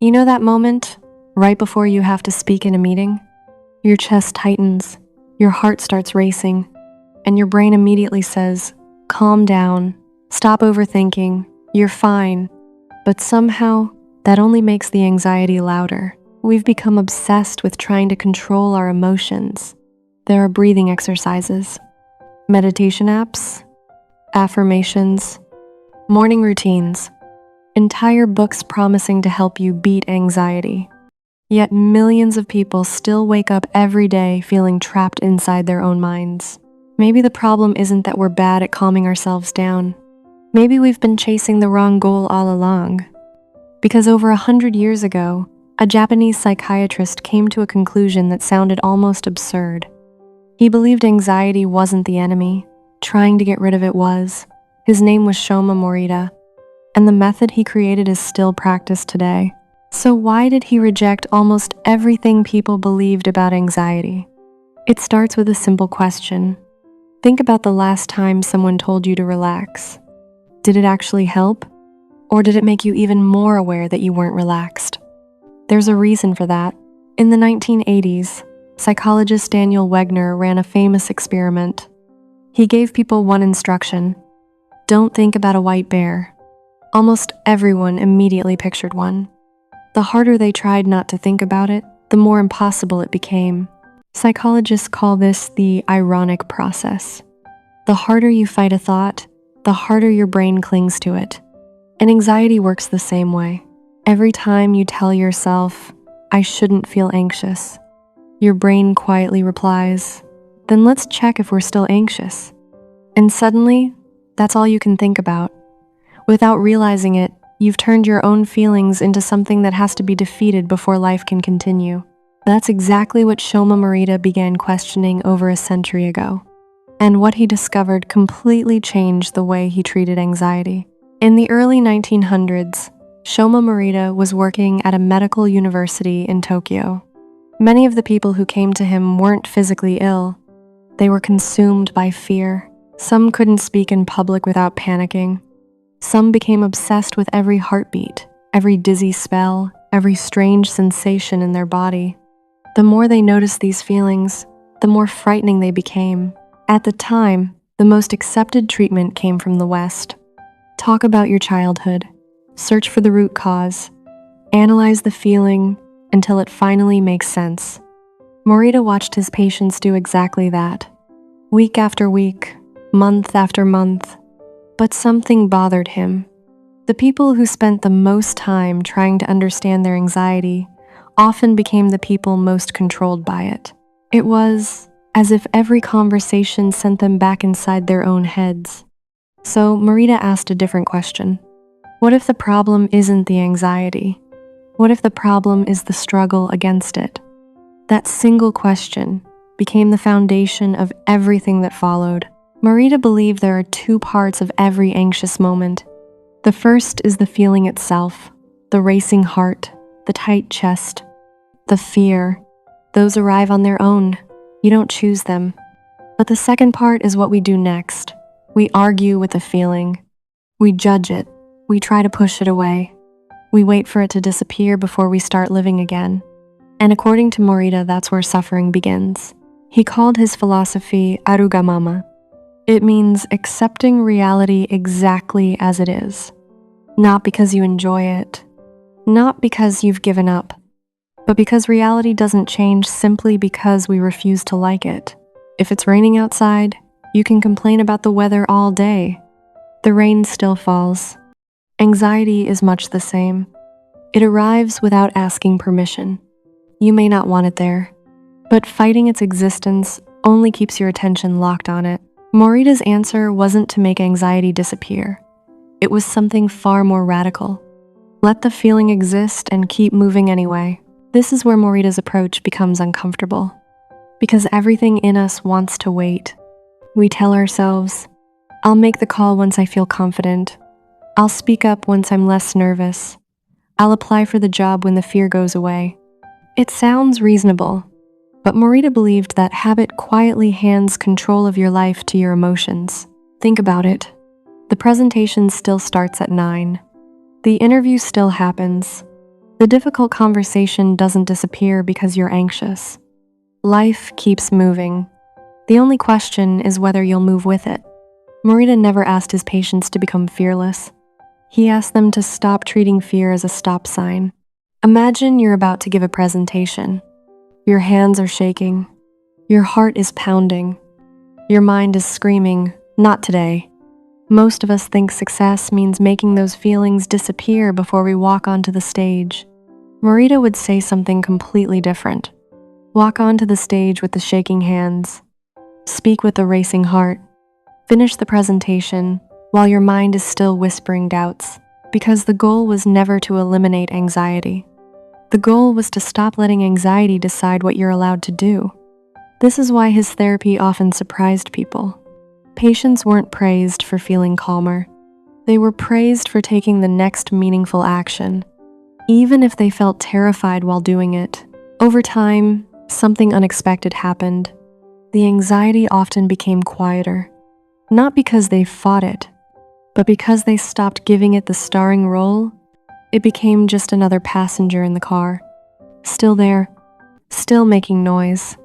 You know that moment right before you have to speak in a meeting? Your chest tightens, your heart starts racing, and your brain immediately says, calm down, stop overthinking, you're fine. But somehow, that only makes the anxiety louder. We've become obsessed with trying to control our emotions. There are breathing exercises, meditation apps, affirmations, morning routines, entire books promising to help you beat anxiety. Yet millions of people still wake up every day feeling trapped inside their own minds. Maybe the problem isn't that we're bad at calming ourselves down. Maybe we've been chasing the wrong goal all along. Because over 100 years ago, a Japanese psychiatrist came to a conclusion that sounded almost absurd. He believed anxiety wasn't the enemy, trying to get rid of it was. His name was Shoma Morita, and the method he created is still practiced today. So why did he reject almost everything people believed about anxiety? It starts with a simple question. Think about the last time someone told you to relax. Did it actually help? Or did it make you even more aware that you weren't relaxed? There's a reason for that. In the 1980s, psychologist Daniel Wegner ran a famous experiment. He gave people one instruction: don't think about a white bear. Almost everyone immediately pictured one. The harder they tried not to think about it, the more impossible it became. Psychologists call this the ironic process. The harder you fight a thought, the harder your brain clings to it. And anxiety works the same way. Every time you tell yourself, I shouldn't feel anxious, your brain quietly replies, then let's check if we're still anxious. And suddenly, that's all you can think about. Without realizing it, you've turned your own feelings into something that has to be defeated before life can continue. That's exactly what Shoma Morita began questioning over a century ago. And what he discovered completely changed the way he treated anxiety. In the early 1900s, Shoma Morita was working at a medical university in Tokyo. Many of the people who came to him weren't physically ill. They were consumed by fear. Some couldn't speak in public without panicking. Some became obsessed with every heartbeat, every dizzy spell, every strange sensation in their body. The more they noticed these feelings, the more frightening they became. At the time, the most accepted treatment came from the West. Talk about your childhood. Search for the root cause. Analyze the feeling until it finally makes sense. Morita watched his patients do exactly that. Week after week, month after month. But something bothered him. The people who spent the most time trying to understand their anxiety often became the people most controlled by it. It was as if every conversation sent them back inside their own heads. So Morita asked a different question. What if the problem isn't the anxiety? What if the problem is the struggle against it? That single question became the foundation of everything that followed. Morita believed there are two parts of every anxious moment. The first is the feeling itself, the racing heart, the tight chest, the fear. Those arrive on their own. You don't choose them. But the second part is what we do next. We argue with the feeling. We judge it. We try to push it away. We wait for it to disappear before we start living again. And according to Morita, that's where suffering begins. He called his philosophy Arugamama. It means accepting reality exactly as it is. Not because you enjoy it, not because you've given up, but because reality doesn't change simply because we refuse to like it. If it's raining outside, you can complain about the weather all day. The rain still falls. Anxiety is much the same. It arrives without asking permission. You may not want it there, but fighting its existence only keeps your attention locked on it. Morita's answer wasn't to make anxiety disappear. It was something far more radical. Let the feeling exist and keep moving anyway. This is where Morita's approach becomes uncomfortable, because everything in us wants to wait. We tell ourselves, I'll make the call once I feel confident. I'll speak up once I'm less nervous. I'll apply for the job when the fear goes away. It sounds reasonable, but Morita believed that habit quietly hands control of your life to your emotions. Think about it. The presentation still starts at 9. The interview still happens. The difficult conversation doesn't disappear because you're anxious. Life keeps moving. The only question is whether you'll move with it. Morita never asked his patients to become fearless. He asked them to stop treating fear as a stop sign. Imagine you're about to give a presentation. Your hands are shaking. Your heart is pounding. Your mind is screaming, "Not today." Most of us think success means making those feelings disappear before we walk onto the stage. Morita would say something completely different. Walk onto the stage with the shaking hands. Speak with the racing heart. Finish the presentation while your mind is still whispering doubts, because the goal was never to eliminate anxiety. The goal was to stop letting anxiety decide what you're allowed to do. This is why his therapy often surprised people. Patients weren't praised for feeling calmer. They were praised for taking the next meaningful action, even if they felt terrified while doing it. Over time, something unexpected happened. The anxiety often became quieter, not because they fought it, but because they stopped giving it the starring role. It became just another passenger in the car, still there, still making noise,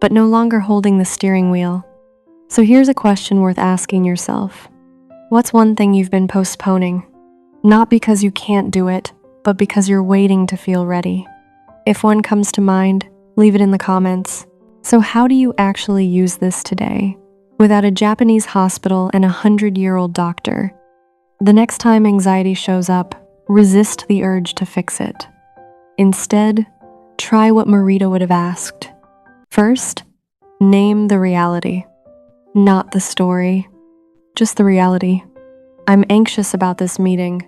but no longer holding the steering wheel. So here's a question worth asking yourself. What's one thing you've been postponing? Not because you can't do it, but because you're waiting to feel ready. If one comes to mind, leave it in the comments. So how do you actually use this today, without a Japanese hospital and a 100-year-old doctor? The next time anxiety shows up, resist the urge to fix it. Instead, try what Morita would have asked. First, name the reality. Not the story, just the reality. I'm anxious about this meeting.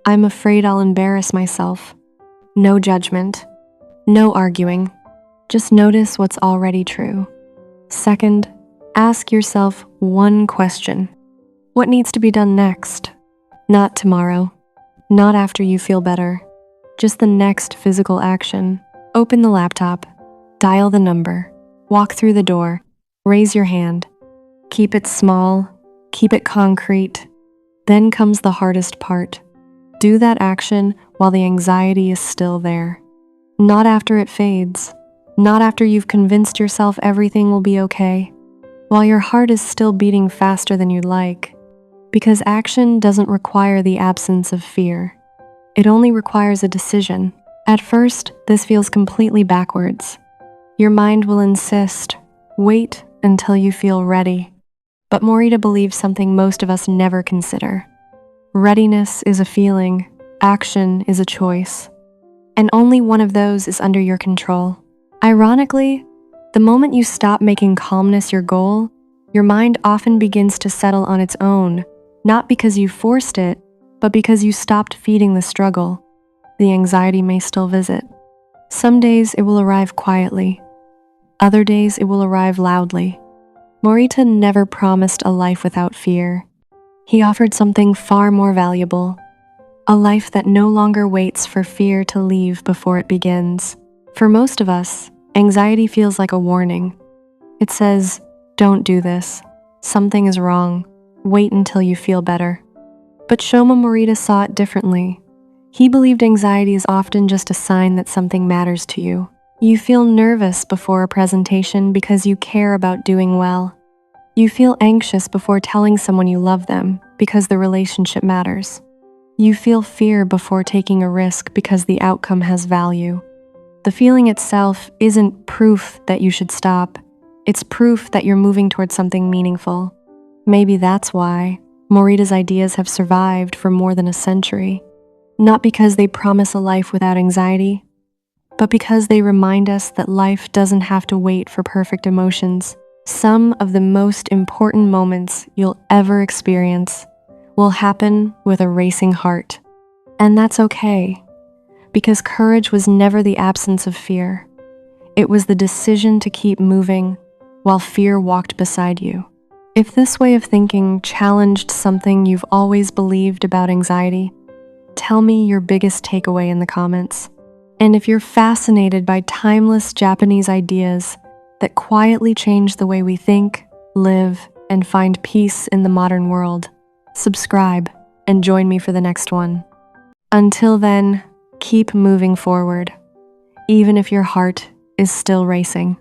I'm afraid I'll embarrass myself. No judgment, no arguing. Just notice what's already true. Second, ask yourself one question. What needs to be done next? Not tomorrow, not after you feel better. Just the next physical action. Open the laptop, dial the number, walk through the door, raise your hand. Keep it small, keep it concrete. Then comes the hardest part. Do that action while the anxiety is still there. Not after it fades. Not after you've convinced yourself everything will be okay. While your heart is still beating faster than you'd like. Because action doesn't require the absence of fear. It only requires a decision. At first, this feels completely backwards. Your mind will insist, wait until you feel ready. But Morita believes something most of us never consider. Readiness is a feeling, action is a choice. And only one of those is under your control. Ironically, the moment you stop making calmness your goal, your mind often begins to settle on its own, not because you forced it, but because you stopped feeding the struggle. The anxiety may still visit. Some days it will arrive quietly. Other days it will arrive loudly. Morita never promised a life without fear. He offered something far more valuable, a life that no longer waits for fear to leave before it begins. For most of us, anxiety feels like a warning. It says, "Don't do this. Something is wrong. Wait until you feel better." But Shoma Morita saw it differently. He believed anxiety is often just a sign that something matters to you. You feel nervous before a presentation because you care about doing well. You feel anxious before telling someone you love them because the relationship matters. You feel fear before taking a risk because the outcome has value. The feeling itself isn't proof that you should stop. It's proof that you're moving towards something meaningful. Maybe that's why Morita's ideas have survived for more than a century. Not because they promise a life without anxiety, but because they remind us that life doesn't have to wait for perfect emotions. Some of the most important moments you'll ever experience will happen with a racing heart. And that's okay, because courage was never the absence of fear. It was the decision to keep moving while fear walked beside you. If this way of thinking challenged something you've always believed about anxiety, tell me your biggest takeaway in the comments. And if you're fascinated by timeless Japanese ideas that quietly change the way we think, live, and find peace in the modern world, subscribe and join me for the next one. Until then, Keep moving forward, even if your heart is still racing.